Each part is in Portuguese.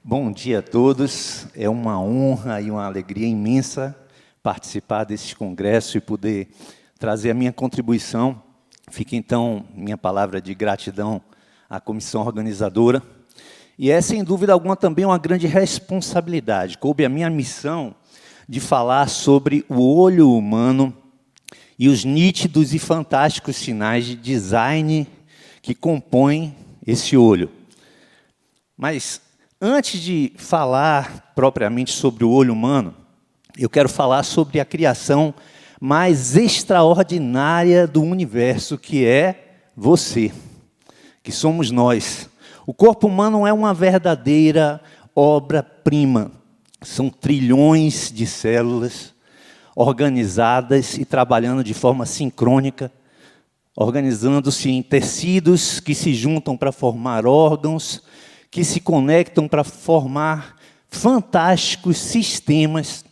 Bom dia a todos. É uma honra e uma alegria imensa participar desse congresso e poder trazer a minha contribuição. Fica então minha palavra de gratidão à comissão organizadora. E é, sem dúvida alguma, também uma grande responsabilidade. Coube a minha missão de falar sobre o olho humano e os nítidos e fantásticos sinais de design que compõem esse olho. Mas, antes de falar propriamente sobre o olho humano, eu quero falar sobre a criação mais extraordinária do universo, que é você, que somos nós. O corpo humano é uma verdadeira obra-prima. São trilhões de células organizadas e trabalhando de forma sincrônica, organizando-se em tecidos que se juntam para formar órgãos, que se conectam para formar fantásticos sistemas.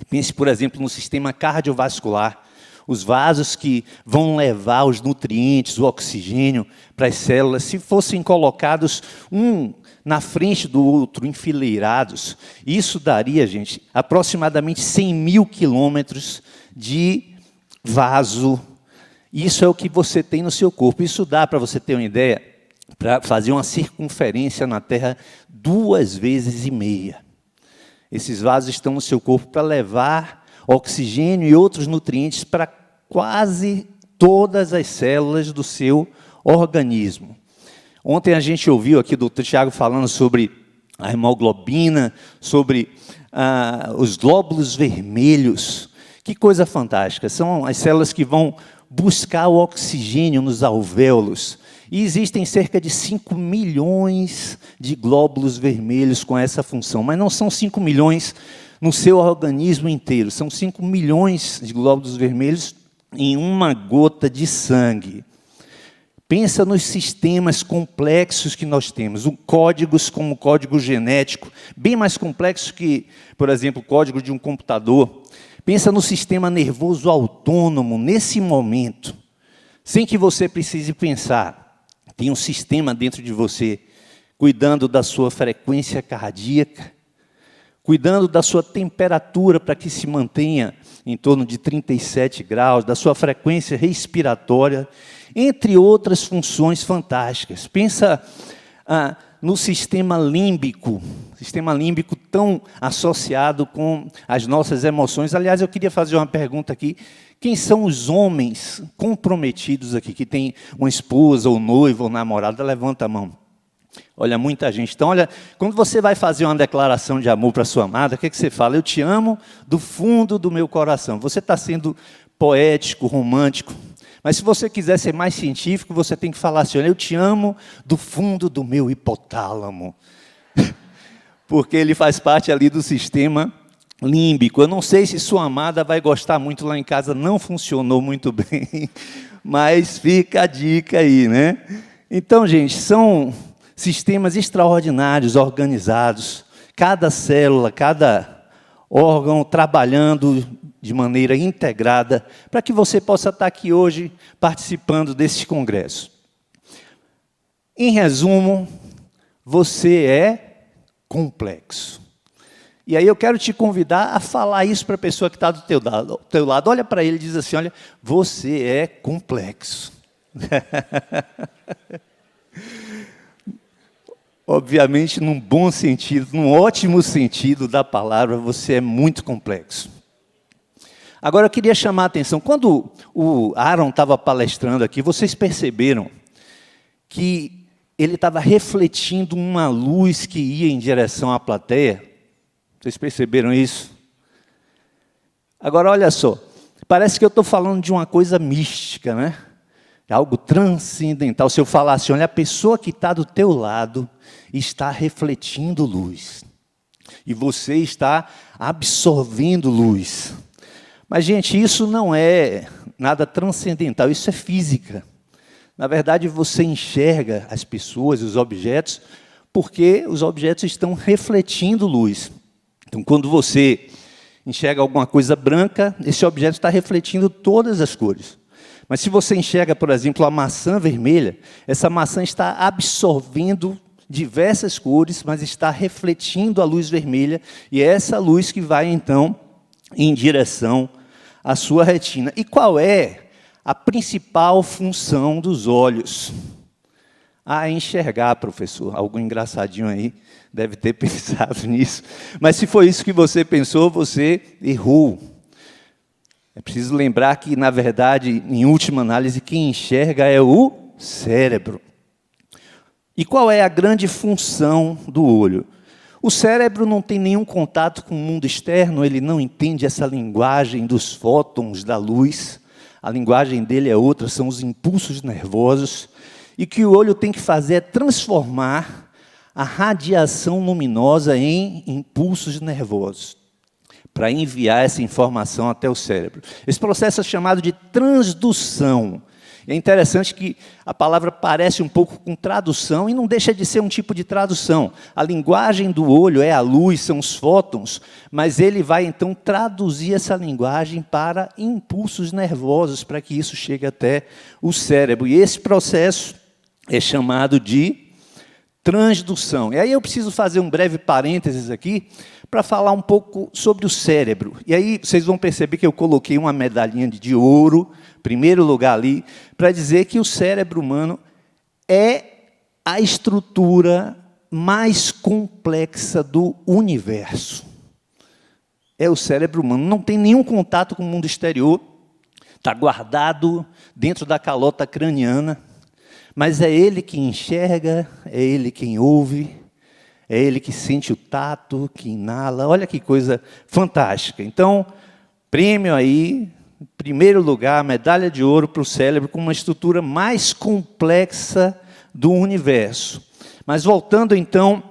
Pense, por exemplo, no sistema cardiovascular, os vasos que vão levar os nutrientes, o oxigênio para as células, se fossem colocados um na frente do outro, enfileirados, isso daria, gente, aproximadamente 100 mil quilômetros de vaso. Isso é o que você tem no seu corpo. Isso dá, para você ter uma ideia, para fazer uma circunferência na Terra 2,5 vezes. Esses vasos estão no seu corpo para levar oxigênio e outros nutrientes para quase todas as células do seu organismo. Ontem a gente ouviu aqui do Dr. Tiago falando sobre a hemoglobina, sobre os glóbulos vermelhos. Que coisa fantástica! São as células que vão buscar o oxigênio nos alvéolos. E existem cerca de 5 milhões de glóbulos vermelhos com essa função. Mas não são 5 milhões no seu organismo inteiro. São 5 milhões de glóbulos vermelhos em uma gota de sangue. Pensa nos sistemas complexos que nós temos. Códigos como o código genético, bem mais complexos que, por exemplo, o código de um computador. Pensa no sistema nervoso autônomo, nesse momento, sem que você precise pensar. Tem um sistema dentro de você, cuidando da sua frequência cardíaca, cuidando da sua temperatura para que se mantenha em torno de 37 graus, da sua frequência respiratória, entre outras funções fantásticas. Pensa no sistema límbico tão associado com as nossas emoções. Aliás, eu queria fazer uma pergunta aqui. Quem são os homens comprometidos aqui, que tem uma esposa, ou noiva, ou namorada? Levanta a mão. Olha, muita gente. Então, olha, quando você vai fazer uma declaração de amor para sua amada, o que você fala? Eu te amo do fundo do meu coração. Você está sendo poético, romântico. Mas se você quiser ser mais científico, você tem que falar assim, olha, eu te amo do fundo do meu hipotálamo. Porque ele faz parte ali do sistema límbico. Eu não sei se sua amada vai gostar muito, lá em casa não funcionou muito bem, mas fica a dica aí, né? Então, gente, são sistemas extraordinários, organizados, cada célula, cada órgão trabalhando de maneira integrada, para que você possa estar aqui hoje participando desse congresso. Em resumo, você é complexo. E aí eu quero te convidar a falar isso para a pessoa que está do teu lado. Olha para ele e diz assim, olha, você é complexo. Obviamente, num bom sentido, num ótimo sentido da palavra, você é muito complexo. Agora, eu queria chamar a atenção. Quando o Aaron estava palestrando aqui, vocês perceberam que ele estava refletindo uma luz que ia em direção à plateia? Vocês perceberam isso? Agora, olha só. Parece que eu estou falando de uma coisa mística, né? Algo transcendental. Se eu falar assim, olha, a pessoa que está do teu lado está refletindo luz. E você está absorvendo luz. Mas, gente, isso não é nada transcendental, isso é física. Na verdade, você enxerga as pessoas, os objetos, porque os objetos estão refletindo luz. Então, quando você enxerga alguma coisa branca, esse objeto está refletindo todas as cores. Mas se você enxerga, por exemplo, a maçã vermelha, essa maçã está absorvendo diversas cores, mas está refletindo a luz vermelha, e é essa luz que vai, então, em direção à sua retina. E qual é a principal função dos olhos? Enxergar, professor. Algum engraçadinho aí deve ter pensado nisso. Mas se foi isso que você pensou, você errou. É preciso lembrar que, na verdade, em última análise, quem enxerga é o cérebro. E qual é a grande função do olho? O cérebro não tem nenhum contato com o mundo externo, ele não entende essa linguagem dos fótons da luz. A linguagem dele é outra, são os impulsos nervosos. E o que o olho tem que fazer é transformar a radiação luminosa em impulsos nervosos, para enviar essa informação até o cérebro. Esse processo é chamado de transdução. É interessante que a palavra parece um pouco com tradução e não deixa de ser um tipo de tradução. A linguagem do olho é a luz, são os fótons, mas ele vai então traduzir essa linguagem para impulsos nervosos, para que isso chegue até o cérebro. E esse processo é chamado de transdução. E aí eu preciso fazer um breve parênteses aqui, para falar um pouco sobre o cérebro. E aí vocês vão perceber que eu coloquei uma medalhinha de ouro, primeiro lugar ali, para dizer que o cérebro humano é a estrutura mais complexa do universo. É o cérebro humano, não tem nenhum contato com o mundo exterior, está guardado dentro da calota craniana, mas é ele que enxerga, é ele quem ouve, é ele que sente o tato, que inala. Olha que coisa fantástica. Então, prêmio aí, em primeiro lugar, medalha de ouro para o cérebro, com uma estrutura mais complexa do universo. Mas voltando então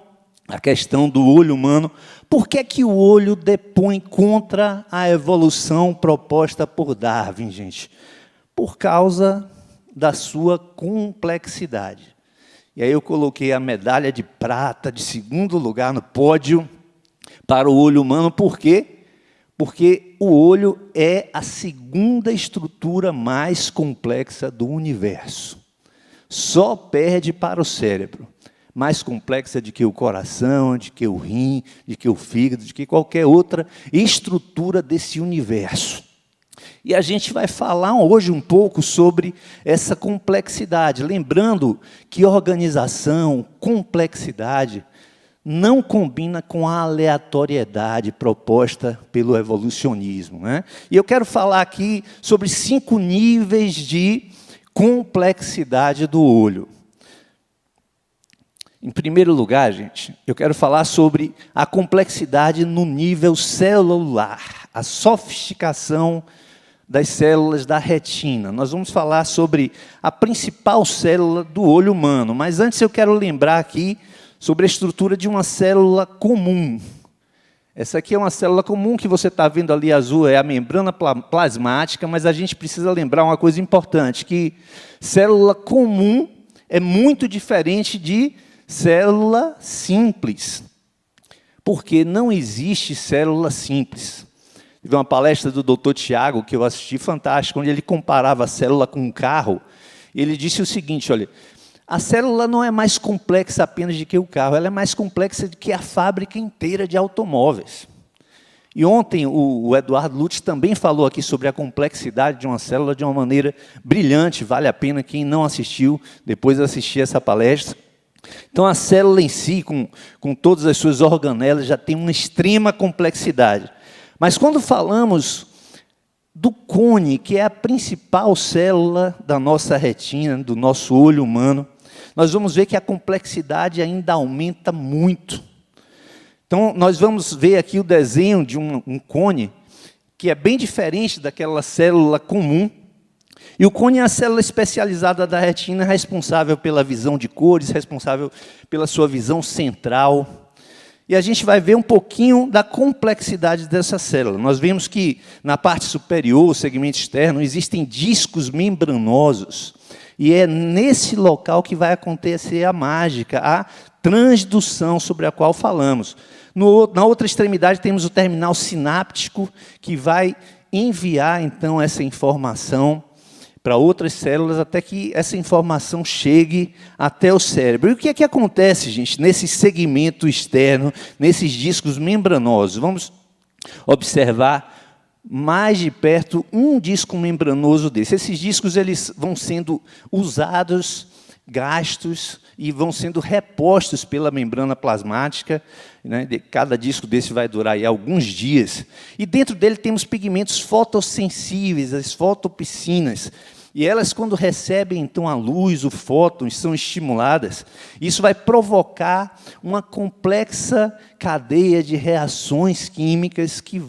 à questão do olho humano, por que é que o olho depõe contra a evolução proposta por Darwin, gente? Por causa da sua complexidade. E aí eu coloquei a medalha de prata, de segundo lugar no pódio, para o olho humano. Por quê? Porque o olho é a segunda estrutura mais complexa do universo. Só perde para o cérebro. Mais complexa do que o coração, de que o rim, de que o fígado, de que qualquer outra estrutura desse universo. E a gente vai falar hoje um pouco sobre essa complexidade, lembrando que organização, complexidade, não combina com a aleatoriedade proposta pelo evolucionismo, né? E eu quero falar aqui sobre 5 níveis de complexidade do olho. Em primeiro lugar, gente, eu quero falar sobre a complexidade no nível celular, a sofisticação das células da retina. Nós vamos falar sobre a principal célula do olho humano, mas antes eu quero lembrar aqui sobre a estrutura de uma célula comum. Essa aqui é uma célula comum que você está vendo ali azul, é a membrana plasmática, mas a gente precisa lembrar uma coisa importante, que célula comum é muito diferente de célula simples, porque não existe célula simples. Teve uma palestra do Dr. Tiago, que eu assisti, fantástica, onde ele comparava a célula com um carro. Ele disse o seguinte, olha, a célula não é mais complexa apenas do que o carro, ela é mais complexa do que a fábrica inteira de automóveis. E ontem o Eduardo Lutz também falou aqui sobre a complexidade de uma célula de uma maneira brilhante, vale a pena quem não assistiu, depois assistir essa palestra. Então, a célula em si, com todas as suas organelas, já tem uma extrema complexidade. Mas quando falamos do cone, que é a principal célula da nossa retina, do nosso olho humano, nós vamos ver que a complexidade ainda aumenta muito. Então, nós vamos ver aqui o desenho de um cone, que é bem diferente daquela célula comum. E o cone é a célula especializada da retina, responsável pela visão de cores, responsável pela sua visão central. E a gente vai ver um pouquinho da complexidade dessa célula. Nós vemos que na parte superior, o segmento externo, existem discos membranosos. E é nesse local que vai acontecer a mágica, a transdução sobre a qual falamos. Na outra extremidade temos o terminal sináptico, que vai enviar, então, essa informação para outras células até que essa informação chegue até o cérebro. E o que é que acontece, gente, nesse segmento externo, nesses discos membranosos? Vamos observar mais de perto um disco membranoso desse. Esses discos eles vão sendo usados, gastos e vão sendo repostos pela membrana plasmática, né? Cada disco desse vai durar aí alguns dias. E dentro dele temos pigmentos fotossensíveis, as fotopsinas. E elas, quando recebem, então, a luz, o fóton, são estimuladas, isso vai provocar uma complexa cadeia de reações químicas que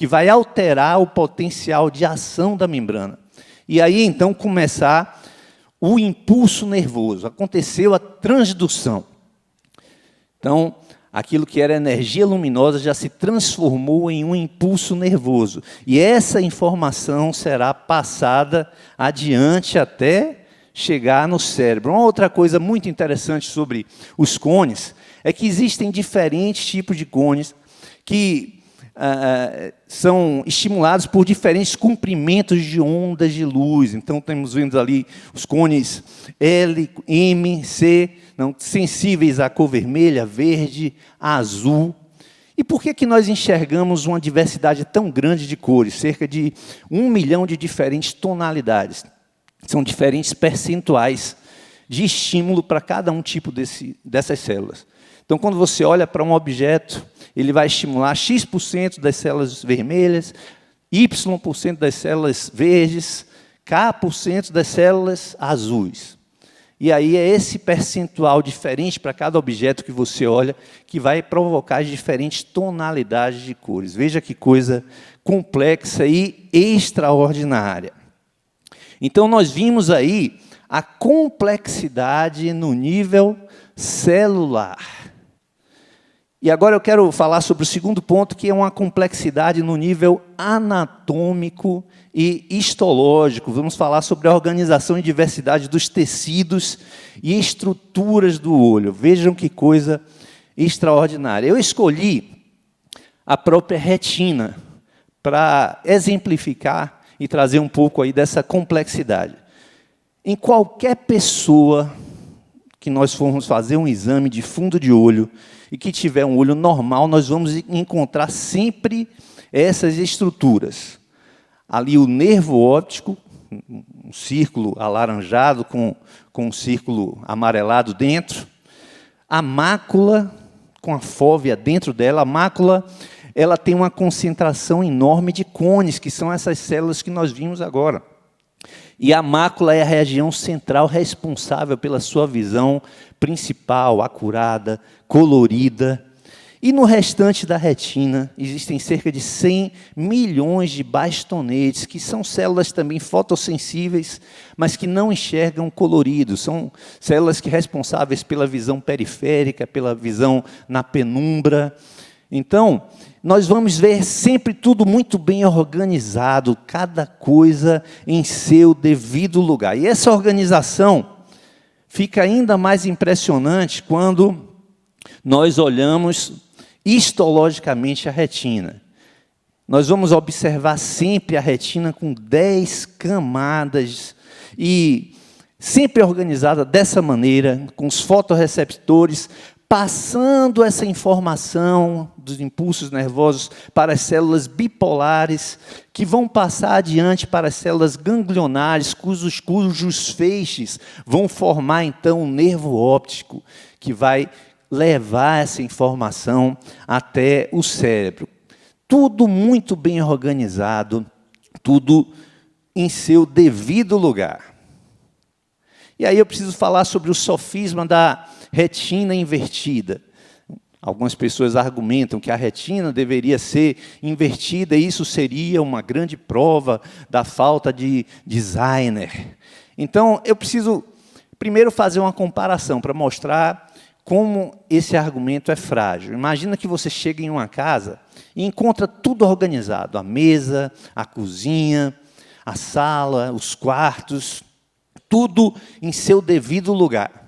vai alterar o potencial de ação da membrana. E aí, então, começar o impulso nervoso. Aconteceu a transdução. Então, aquilo que era energia luminosa já se transformou em um impulso nervoso. E essa informação será passada adiante até chegar no cérebro. Uma outra coisa muito interessante sobre os cones é que existem diferentes tipos de cones que são estimulados por diferentes comprimentos de ondas de luz. Então, temos vendo ali os cones L, M, C, sensíveis à cor vermelha, verde, azul. E por que nós enxergamos uma diversidade tão grande de cores? Cerca de 1 milhão de diferentes tonalidades. São diferentes percentuais de estímulo para cada um tipo dessas células. Então, quando você olha para um objeto, ele vai estimular X% das células vermelhas, Y% das células verdes, K% das células azuis. E aí é esse percentual diferente para cada objeto que você olha que vai provocar as diferentes tonalidades de cores. Veja que coisa complexa e extraordinária. Então, nós vimos aí a complexidade no nível celular. E agora eu quero falar sobre o segundo ponto, que é uma complexidade no nível anatômico e histológico. Vamos falar sobre a organização e diversidade dos tecidos e estruturas do olho. Vejam que coisa extraordinária. Eu escolhi a própria retina para exemplificar e trazer um pouco aí dessa complexidade. Em qualquer pessoa que nós formos fazer um exame de fundo de olho e que tiver um olho normal, nós vamos encontrar sempre essas estruturas. Ali o nervo óptico, um círculo alaranjado com um círculo amarelado dentro. A mácula, com a fóvea dentro dela. A mácula, ela tem uma concentração enorme de cones, que são essas células que nós vimos agora. E a mácula é a região central responsável pela sua visão principal, acurada, colorida. E no restante da retina, existem cerca de 100 milhões de bastonetes, que são células também fotossensíveis, mas que não enxergam colorido. São células responsáveis pela visão periférica, pela visão na penumbra. Então, nós vamos ver sempre tudo muito bem organizado, cada coisa em seu devido lugar. E essa organização fica ainda mais impressionante quando nós olhamos histologicamente a retina. Nós vamos observar sempre a retina com 10 camadas e sempre organizada dessa maneira, com os fotorreceptores passando essa informação dos impulsos nervosos para as células bipolares, que vão passar adiante para as células ganglionares, cujos feixes vão formar, então, um nervo óptico, que vai levar essa informação até o cérebro. Tudo muito bem organizado, tudo em seu devido lugar. E aí eu preciso falar sobre o sofisma da retina invertida. Algumas pessoas argumentam que a retina deveria ser invertida e isso seria uma grande prova da falta de designer. Então, eu preciso primeiro fazer uma comparação para mostrar como esse argumento é frágil. Imagina que você chega em uma casa e encontra tudo organizado, a mesa, a cozinha, a sala, os quartos, tudo em seu devido lugar.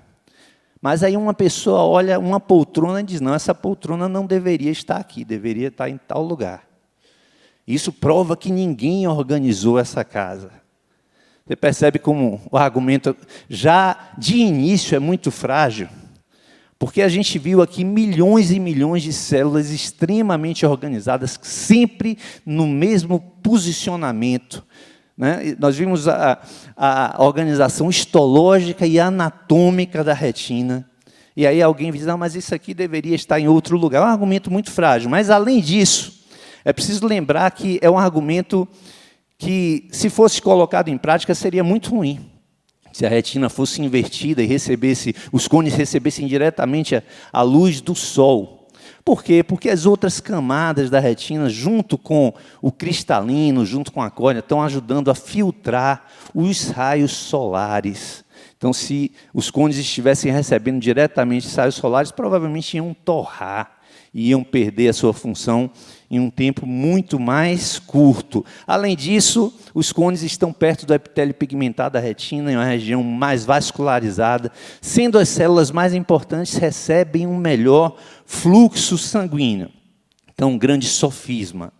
Mas aí uma pessoa olha uma poltrona e diz, não, essa poltrona não deveria estar aqui, deveria estar em tal lugar. Isso prova que ninguém organizou essa casa. Você percebe como o argumento já de início é muito frágil? Porque a gente viu aqui milhões e milhões de células extremamente organizadas, sempre no mesmo posicionamento, né? Nós vimos a organização histológica e anatômica da retina. E aí alguém diz, não, mas isso aqui deveria estar em outro lugar. É um argumento muito frágil. Mas, além disso, é preciso lembrar que é um argumento que, se fosse colocado em prática, seria muito ruim. Se a retina fosse invertida e os cones recebessem diretamente a luz do sol. Por quê? Porque as outras camadas da retina, junto com o cristalino, junto com a córnea, estão ajudando a filtrar os raios solares. Então, se os cones estivessem recebendo diretamente os raios solares, provavelmente iam torrar, iam perder a sua função em um tempo muito mais curto. Além disso, os cones estão perto do epitélio pigmentado da retina, em uma região mais vascularizada, sendo as células mais importantes, recebem um melhor fluxo sanguíneo. Então, um grande sofisma,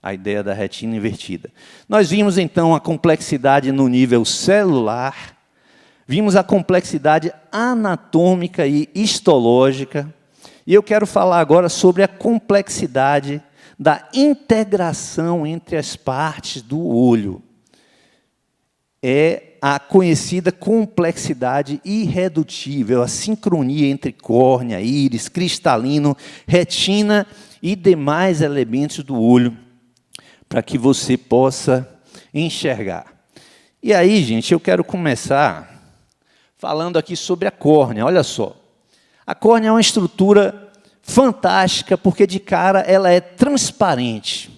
a ideia da retina invertida. Nós vimos, então, a complexidade no nível celular, vimos a complexidade anatômica e histológica, e eu quero falar agora sobre a complexidade da integração entre as partes do olho. É a conhecida complexidade irredutível, a sincronia entre córnea, íris, cristalino, retina e demais elementos do olho, para que você possa enxergar. E aí, gente, eu quero começar falando aqui sobre a córnea. Olha só, a córnea é uma estrutura fantástica, porque de cara ela é transparente.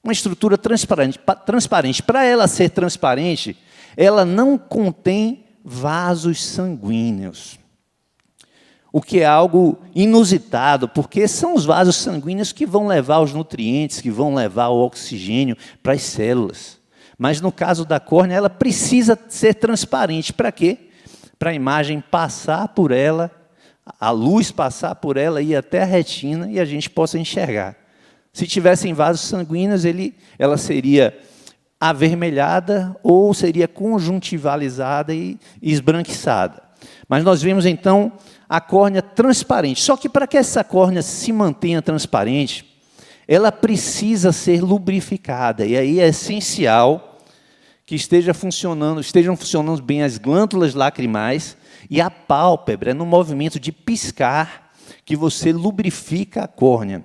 Uma estrutura transparente. Para ela ser transparente, ela não contém vasos sanguíneos. O que é algo inusitado, porque são os vasos sanguíneos que vão levar os nutrientes, que vão levar o oxigênio para as células. Mas no caso da córnea, ela precisa ser transparente. Para quê? Para a imagem passar por ela, a luz passar por ela, ir até a retina e a gente possa enxergar. Se tivessem vasos sanguíneos, ela seria avermelhada ou seria conjuntivalizada e esbranquiçada. Mas nós vemos, então, a córnea transparente. Só que para que essa córnea se mantenha transparente, ela precisa ser lubrificada. E aí é essencial que estejam funcionando bem as glândulas lacrimais e a pálpebra, no movimento de piscar, que você lubrifica a córnea.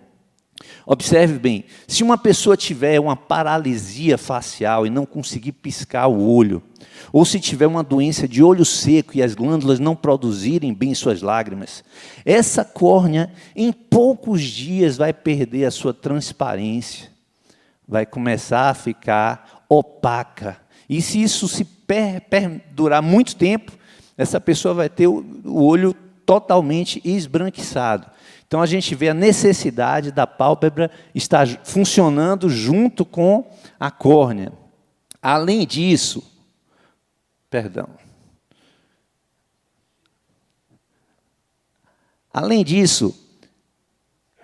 Observe bem, se uma pessoa tiver uma paralisia facial e não conseguir piscar o olho, ou se tiver uma doença de olho seco e as glândulas não produzirem bem suas lágrimas, essa córnea, em poucos dias, vai perder a sua transparência, vai começar a ficar opaca. E se isso se perdurar muito tempo, essa pessoa vai ter o olho totalmente esbranquiçado. Então, a gente vê a necessidade da pálpebra estar funcionando junto com a córnea. Além disso,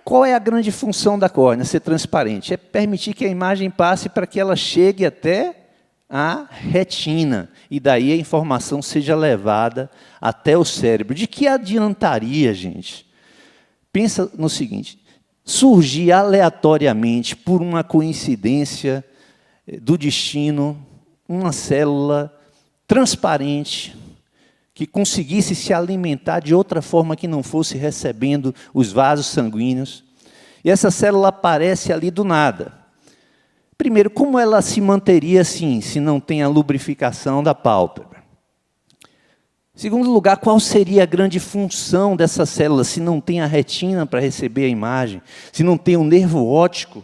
qual é a grande função da córnea? Ser transparente. É permitir que a imagem passe para que ela chegue até a retina, e daí a informação seja levada até o cérebro. De que adiantaria, gente? Pensa no seguinte, surgir aleatoriamente, por uma coincidência do destino, uma célula transparente, que conseguisse se alimentar de outra forma que não fosse recebendo os vasos sanguíneos, e essa célula aparece ali do nada. Primeiro, como ela se manteria assim, se não tem a lubrificação da pálpebra? Segundo lugar, qual seria a grande função dessa célula, se não tem a retina para receber a imagem, se não tem o nervo óptico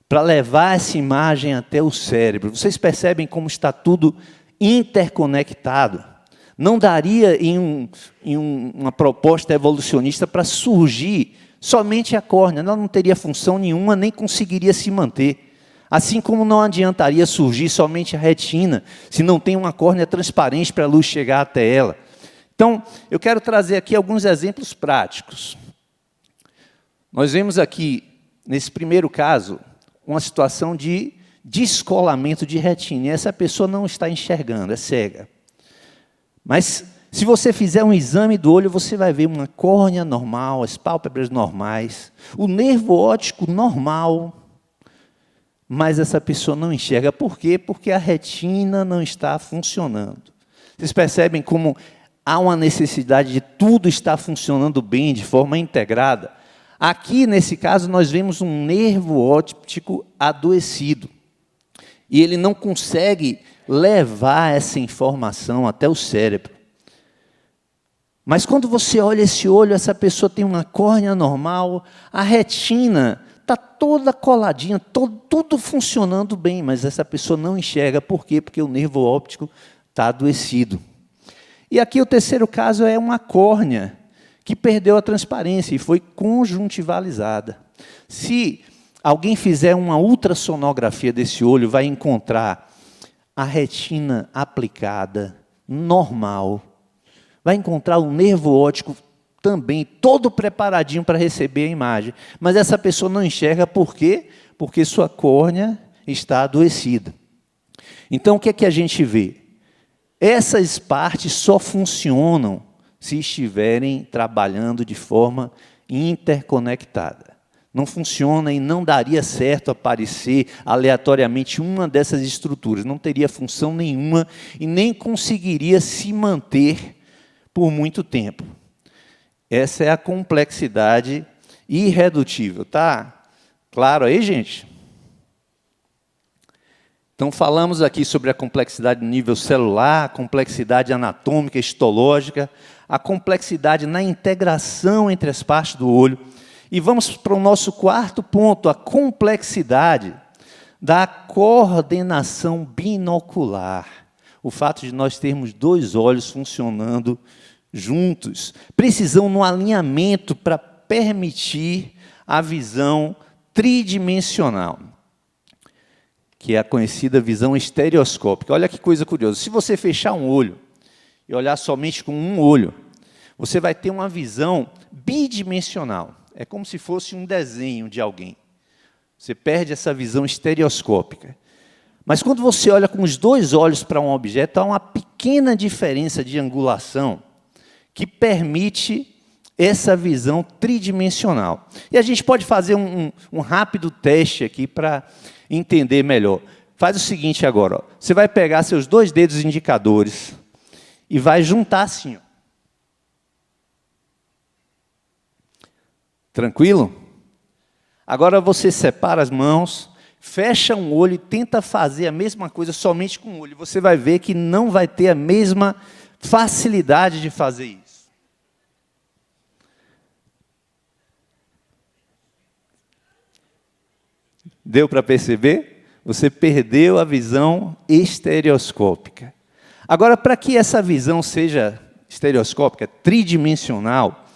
para levar essa imagem até o cérebro? Vocês percebem como está tudo interconectado? Não daria em uma proposta evolucionista para surgir somente a córnea, ela não teria função nenhuma, nem conseguiria se manter. Assim como não adiantaria surgir somente a retina, se não tem uma córnea transparente para a luz chegar até ela. Então, eu quero trazer aqui alguns exemplos práticos. Nós vemos aqui, nesse primeiro caso, uma situação de descolamento de retina. E essa pessoa não está enxergando, é cega. Mas se você fizer um exame do olho, você vai ver uma córnea normal, as pálpebras normais, o nervo óptico normal, mas essa pessoa não enxerga. Por quê? Porque a retina não está funcionando. Vocês percebem como há uma necessidade de tudo estar funcionando bem, de forma integrada? Aqui, nesse caso, nós vemos um nervo óptico adoecido. E ele não consegue levar essa informação até o cérebro. Mas quando você olha esse olho, essa pessoa tem uma córnea normal, a retina está toda coladinha, tudo funcionando bem, mas essa pessoa não enxerga. Por quê? Porque o nervo óptico está adoecido. E aqui o terceiro caso é uma córnea que perdeu a transparência e foi conjuntivalizada. Se alguém fizer uma ultrassonografia desse olho, vai encontrar a retina aplicada, normal, vai encontrar o nervo óptico também, todo preparadinho para receber a imagem. Mas essa pessoa não enxerga, por quê? Porque sua córnea está adoecida. Então, o que é que a gente vê? Essas partes só funcionam se estiverem trabalhando de forma interconectada. Não funciona e não daria certo aparecer aleatoriamente uma dessas estruturas. Não teria função nenhuma e nem conseguiria se manter por muito tempo. Essa é a complexidade irredutível. Tá claro aí, gente? Então, falamos aqui sobre a complexidade no nível celular, a complexidade anatômica, histológica, a complexidade na integração entre as partes do olho. E vamos para o nosso quarto ponto, a complexidade da coordenação binocular. O fato de nós termos dois olhos funcionando juntos. Precisam no alinhamento para permitir a visão tridimensional, que é a conhecida visão estereoscópica. Olha que coisa curiosa. Se você fechar um olho e olhar somente com um olho, você vai ter uma visão bidimensional. É como se fosse um desenho de alguém. Você perde essa visão estereoscópica. Mas quando você olha com os dois olhos para um objeto, há uma pequena diferença de angulação que permite essa visão tridimensional. E a gente pode fazer um rápido teste aqui para entender melhor. Faz o seguinte agora, ó. Você vai pegar seus dois dedos indicadores e vai juntar assim. Ó. Tranquilo? Agora você separa as mãos, fecha um olho e tenta fazer a mesma coisa somente com o olho. Você vai ver que não vai ter a mesma facilidade de fazer isso. Deu para perceber? Você perdeu a visão estereoscópica. Agora, para que essa visão seja estereoscópica, tridimensional,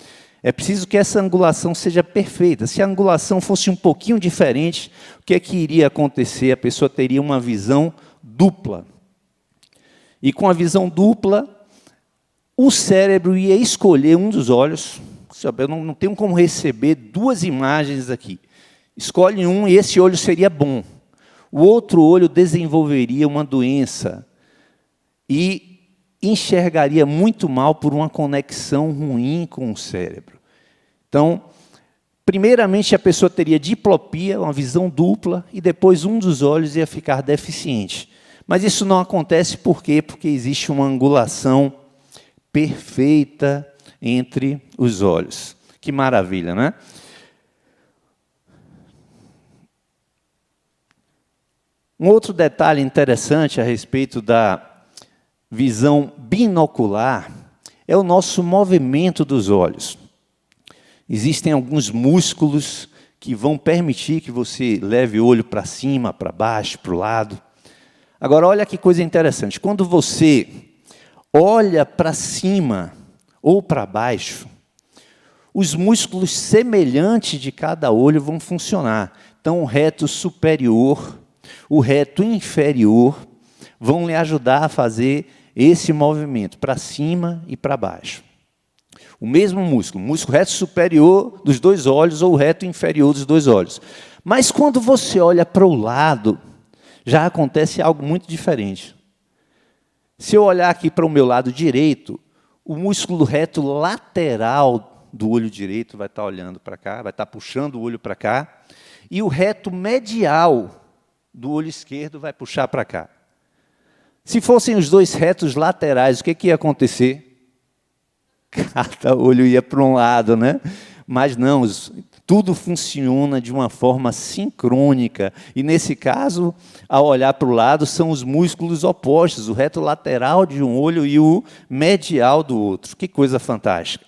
é preciso que essa angulação seja perfeita. Se a angulação fosse um pouquinho diferente, o que é que iria acontecer? A pessoa teria uma visão dupla. E com a visão dupla, o cérebro ia escolher um dos olhos. Eu não tenho como receber duas imagens aqui. Escolhe um e esse olho seria bom. O outro olho desenvolveria uma doença e enxergaria muito mal por uma conexão ruim com o cérebro. Então, primeiramente a pessoa teria diplopia, uma visão dupla, e depois um dos olhos ia ficar deficiente. Mas isso não acontece por quê? Porque existe uma angulação perfeita entre os olhos. Que maravilha, né? Um outro detalhe interessante a respeito da visão binocular é o nosso movimento dos olhos. Existem alguns músculos que vão permitir que você leve o olho para cima, para baixo, para o lado. Agora, olha que coisa interessante. Quando você olha para cima ou para baixo, os músculos semelhantes de cada olho vão funcionar. Então, o reto superior, o reto inferior, vão lhe ajudar a fazer esse movimento para cima e para baixo. O mesmo músculo, o músculo reto superior dos dois olhos ou o reto inferior dos dois olhos. Mas quando você olha para o lado, já acontece algo muito diferente. Se eu olhar aqui para o meu lado direito, o músculo reto lateral do olho direito vai estar olhando para cá, vai estar puxando o olho para cá, e o reto medial do olho esquerdo vai puxar para cá. Se fossem os dois retos laterais, o que ia acontecer? Cada olho ia para um lado, né? Mas não, tudo funciona de uma forma sincrônica. E, nesse caso, ao olhar para o lado, são os músculos opostos, o reto lateral de um olho e o medial do outro. Que coisa fantástica.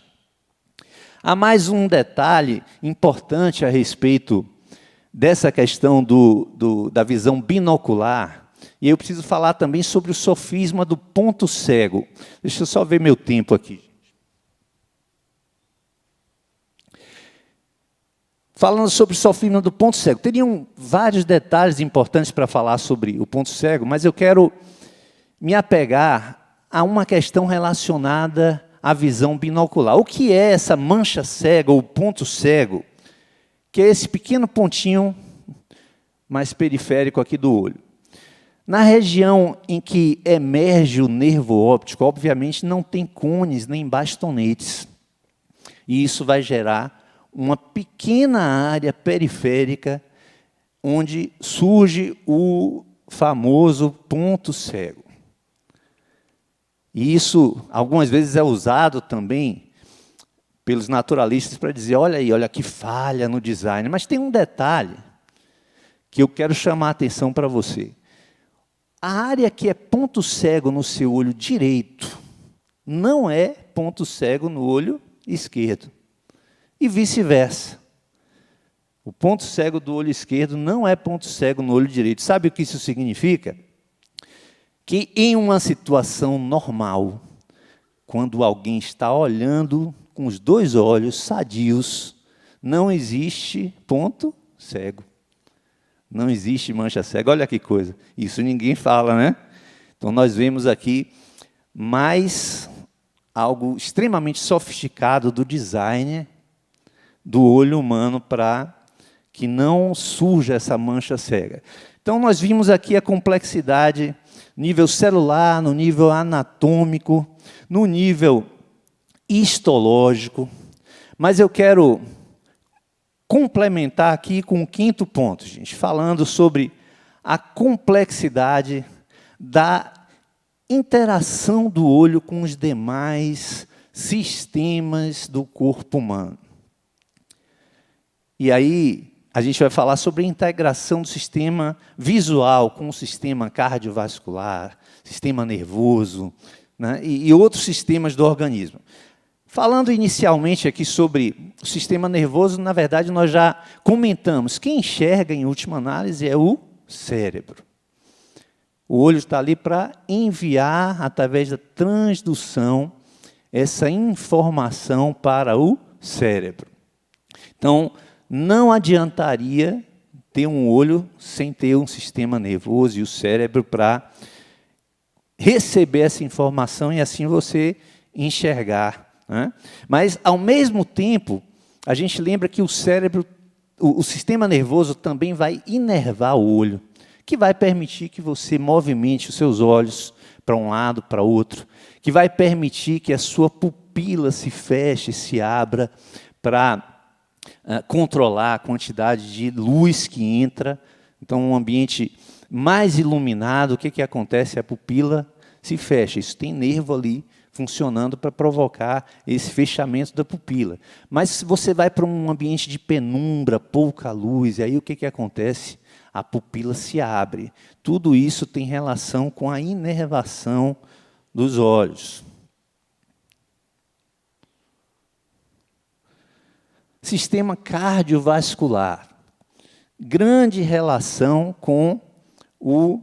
Há mais um detalhe importante a respeito dessa questão da visão binocular. E eu preciso falar também sobre o sofisma do ponto cego. Deixa eu só ver meu tempo aqui. Falando sobre o sofisma do ponto cego. Teriam vários detalhes importantes para falar sobre o ponto cego, mas eu quero me apegar a uma questão relacionada à visão binocular. O que é essa mancha cega, ou ponto cego? Que é esse pequeno pontinho mais periférico aqui do olho. Na região em que emerge o nervo óptico, obviamente não tem cones nem bastonetes. E isso vai gerar uma pequena área periférica onde surge o famoso ponto cego. E isso, algumas vezes, é usado também pelos naturalistas para dizer, olha aí, olha que falha no design. Mas tem um detalhe que eu quero chamar a atenção para você. A área que é ponto cego no seu olho direito não é ponto cego no olho esquerdo. E vice-versa. O ponto cego do olho esquerdo não é ponto cego no olho direito. Sabe o que isso significa? Que em uma situação normal, quando alguém está olhando com os dois olhos sadios, não existe ponto cego. Não existe mancha cega. Olha que coisa. Isso ninguém fala, né? Então, nós vemos aqui mais algo extremamente sofisticado do design do olho humano para que não surja essa mancha cega. Então, nós vimos aqui a complexidade no nível celular, no nível anatômico, no nível histológico. Mas eu quero complementar aqui com o quinto ponto, gente, falando sobre a complexidade da interação do olho com os demais sistemas do corpo humano. E aí, a gente vai falar sobre a integração do sistema visual com o sistema cardiovascular, sistema nervoso, né, e outros sistemas do organismo. Falando inicialmente aqui sobre o sistema nervoso, na verdade, nós já comentamos. Quem enxerga, em última análise, é o cérebro. O olho está ali para enviar, através da transdução, essa informação para o cérebro. Então, não adiantaria ter um olho sem ter um sistema nervoso e o cérebro para receber essa informação e assim você enxergar, né? Mas, ao mesmo tempo, a gente lembra que o cérebro, o sistema nervoso também vai inervar o olho, que vai permitir que você movimente os seus olhos para um lado, para outro, que vai permitir que a sua pupila se feche, se abra, para controlar a quantidade de luz que entra. Então, um ambiente mais iluminado, o que acontece? A pupila se fecha. Isso tem nervo ali funcionando para provocar esse fechamento da pupila. Mas se você vai para um ambiente de penumbra, pouca luz, e aí o que acontece? A pupila se abre. Tudo isso tem relação com a inervação dos olhos. Sistema cardiovascular. Grande relação com o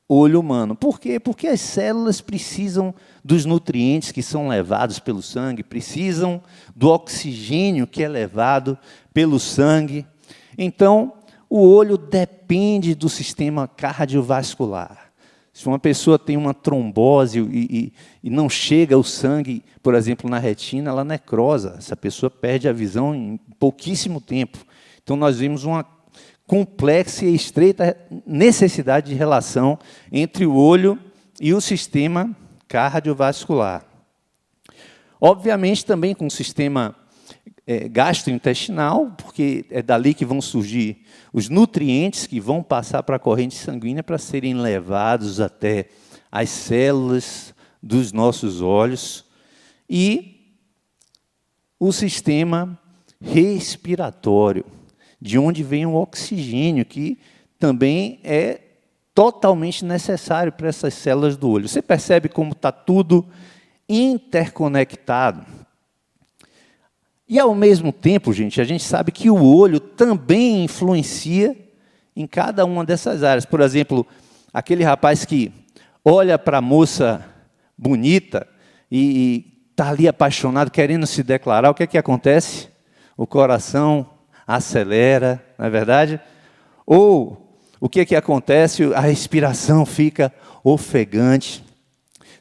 olho humano. Por quê? Porque as células precisam dos nutrientes que são levados pelo sangue, precisam do oxigênio que é levado pelo sangue. Então, o olho depende do sistema cardiovascular. Se uma pessoa tem uma trombose e não chega o sangue, por exemplo, na retina, ela necrosa. Essa pessoa perde a visão em pouquíssimo tempo. Então, nós vimos uma complexa e estreita necessidade de relação entre o olho e o sistema cardiovascular. Obviamente, também com o sistema gastrointestinal, porque é dali que vão surgir os nutrientes que vão passar para a corrente sanguínea para serem levados até as células dos nossos olhos, e o sistema respiratório, de onde vem o oxigênio, que também é totalmente necessário para essas células do olho. Você percebe como está tudo interconectado? E, ao mesmo tempo, gente, a gente sabe que o olho também influencia em cada uma dessas áreas. Por exemplo, aquele rapaz que olha para a moça bonita e está ali apaixonado, querendo se declarar, o que é que acontece? O coração acelera, não é verdade? Ou o que é que acontece? A respiração fica ofegante.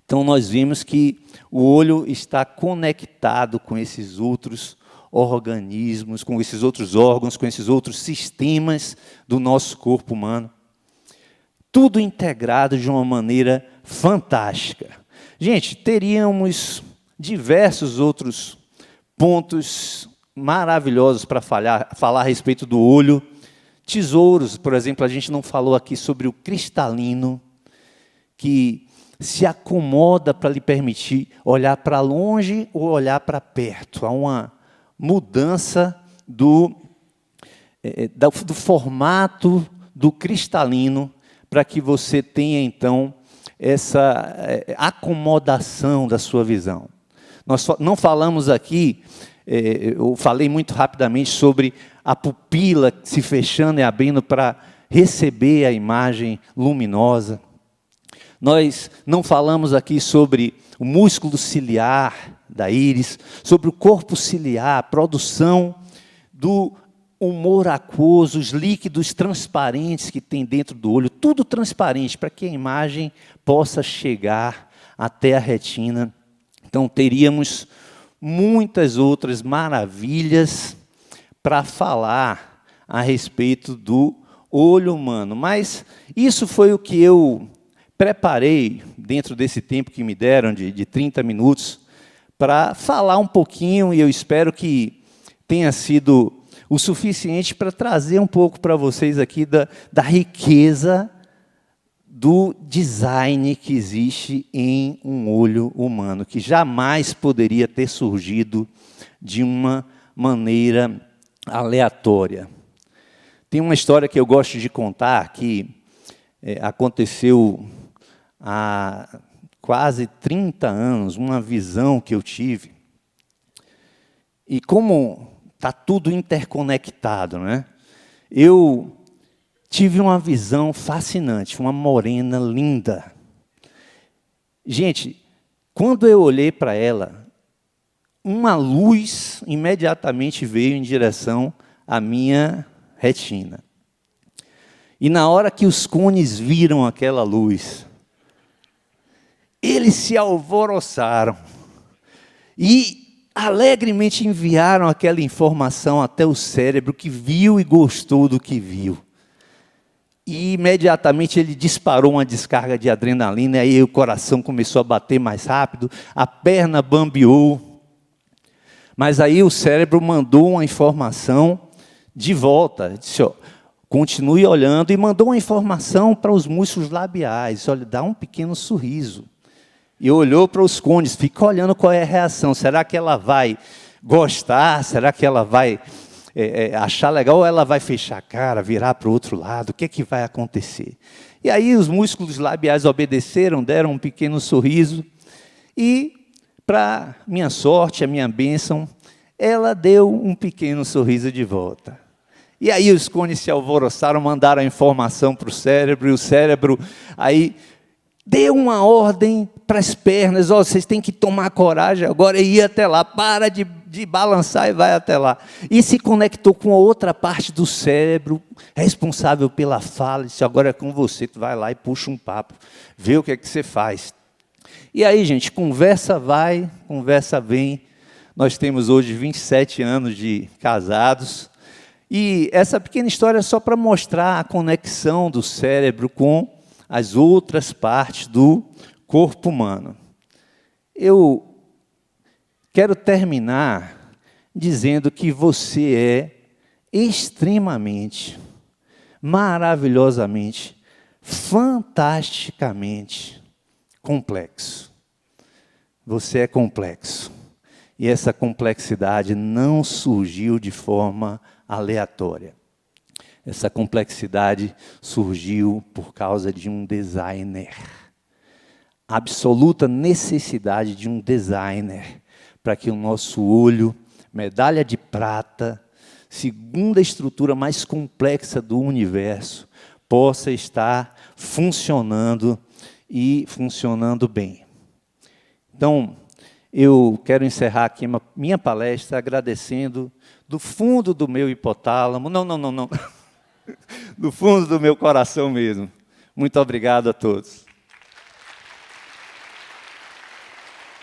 Então, nós vimos que o olho está conectado com esses outros organismos, com esses outros órgãos, com esses outros sistemas do nosso corpo humano. Tudo integrado de uma maneira fantástica. Gente, teríamos diversos outros pontos maravilhosos para falar a respeito do olho. Tesouros, por exemplo, a gente não falou aqui sobre o cristalino, que se acomoda para lhe permitir olhar para longe ou olhar para perto. Há uma mudança do formato do cristalino para que você tenha, então, essa acomodação da sua visão. Nós não falamos aqui, eu falei muito rapidamente sobre a pupila se fechando e abrindo para receber a imagem luminosa. Nós não falamos aqui sobre o músculo ciliar da íris, sobre o corpo ciliar, a produção do humor aquoso, os líquidos transparentes que tem dentro do olho, tudo transparente, para que a imagem possa chegar até a retina. Então, teríamos muitas outras maravilhas para falar a respeito do olho humano. Mas isso foi o que eu preparei, dentro desse tempo que me deram, de 30 minutos, para falar um pouquinho, e eu espero que tenha sido o suficiente para trazer um pouco para vocês aqui da riqueza do design que existe em um olho humano, que jamais poderia ter surgido de uma maneira aleatória. Tem uma história que eu gosto de contar, que aconteceu há quase 30 anos, uma visão que eu tive. E como está tudo interconectado, né? Eu tive uma visão fascinante, uma morena linda. Gente, quando eu olhei para ela, uma luz imediatamente veio em direção à minha retina. E na hora que os cones viram aquela luz, eles se alvoroçaram e alegremente enviaram aquela informação até o cérebro, que viu e gostou do que viu. E imediatamente ele disparou uma descarga de adrenalina, e aí o coração começou a bater mais rápido, a perna bambeou. Mas aí o cérebro mandou uma informação de volta, disse, ó, continue olhando, e mandou uma informação para os músculos labiais, olha, dá um pequeno sorriso. E olhou para os cones, fica olhando qual é a reação. Será que ela vai gostar? Será que ela vai achar legal? Ou ela vai fechar a cara, virar para o outro lado? O que é que vai acontecer? E aí os músculos labiais obedeceram, deram um pequeno sorriso. E, para minha sorte, a minha bênção, ela deu um pequeno sorriso de volta. E aí os cones se alvoroçaram, mandaram a informação para o cérebro, e o cérebro aí deu uma ordem para as pernas, ó, vocês têm que tomar coragem agora e ir até lá, para de balançar e vai até lá. E se conectou com a outra parte do cérebro, responsável pela fala, disse, agora é com você, tu vai lá e puxa um papo, vê o que é que você faz. E aí, gente, conversa vai, conversa vem, nós temos hoje 27 anos de casados, E essa pequena história é só para mostrar a conexão do cérebro com as outras partes do corpo humano. Eu quero terminar dizendo que você é extremamente, maravilhosamente, fantasticamente complexo. Você é complexo. E essa complexidade não surgiu de forma aleatória. Essa complexidade surgiu por causa de um designer. Absoluta necessidade de um designer para que o nosso olho, medalha de prata, segunda estrutura mais complexa do universo, possa estar funcionando e funcionando bem. Então, eu quero encerrar aqui minha palestra agradecendo do fundo do meu hipotálamo, não, do fundo do meu coração mesmo. Muito obrigado a todos.